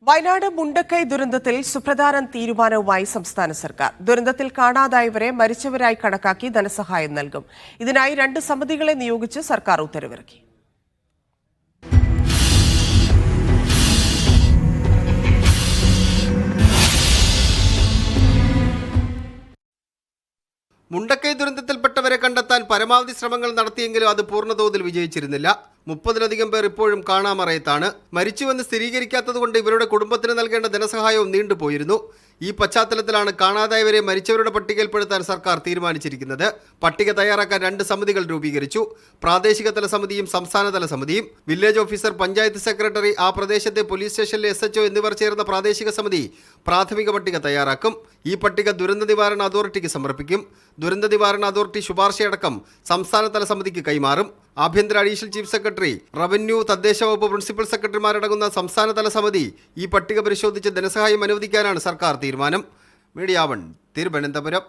വയനാട് മുണ്ടക്കൈ ദുരന്തത്തിൽ സുപ്രധാന തീരുമാനവുമായി സംസ്ഥാന സർക്കാർ. ദുരന്തത്തിൽ കാണാതായവരെ മരിച്ചവരായി കണക്കാക്കി ധനസഹായം നൽകും. ഇതിനായി 2 സമിതികളെ നിയോഗിച്ച് സർക്കാർ ഉത്തരവിറക്കി. മുണ്ടക്കൈ ദുരന്തത്തിൽപ്പെട്ടവരെ കണ്ടെത്താൻ പരമാവധി ശ്രമങ്ങൾ നടത്തിയെങ്കിലും അത് പൂർണ്ണതോതിൽ വിജയിച്ചിരുന്നില്ല. 30-ലധികം പേർ ഇപ്പോഴും കാണാമറയത്താണ്. മരിച്ചുവെന്ന് സ്ഥിരീകരിക്കാത്തതുകൊണ്ട് ഇവരുടെ കുടുംബത്തിന് നൽകേണ്ട ധനസഹായവും നീണ്ടുപോയിരുന്നു. ഈ പശ്ചാത്തലത്തിലാണ് കാണാതായവരെ മരിച്ചവരുടെ പട്ടികയിൽപ്പെടുത്താൻ സർക്കാർ തീരുമാനിച്ചിരിക്കുന്നത്. പട്ടിക തയ്യാറാക്കാൻ 2 സമിതികൾ രൂപീകരിച്ചു. പ്രാദേശിക തല സമിതിയും സംസ്ഥാനതല സമിതിയും. വില്ലേജ് ഓഫീസർ, പഞ്ചായത്ത് സെക്രട്ടറി, ആ പ്രദേശത്തെ പോലീസ് സ്റ്റേഷനിലെ SHO എന്നിവർ ചേർന്ന പ്രാദേശിക സമിതി പ്രാഥമിക പട്ടിക തയ്യാറാക്കും. ഈ പട്ടിക ദുരന്ത നിവാരണ അതോറിറ്റിക്ക് സമർപ്പിക്കും. ദുരന്ത നിവാരണ അതോറിറ്റി ശുപാർശയടക്കം സംസ്ഥാനതല സമിതിക്ക് കൈമാറും. ആഭ്യന്തര അഡീഷണൽ ചീഫ് സെക്രട്ടറി, റവന്യൂ, തദ്ദേശ വകുപ്പ് പ്രിൻസിപ്പൽ സെക്രട്ടറിമാരടങ്ങുന്ന സംസ്ഥാനതല സമിതി ഈ പട്ടിക പരിശോധിച്ച് ധനസഹായം അനുവദിക്കാനാണ് സർക്കാർ തീരുമാനം. മീഡിയ 1 തിരുവനന്തപുരം.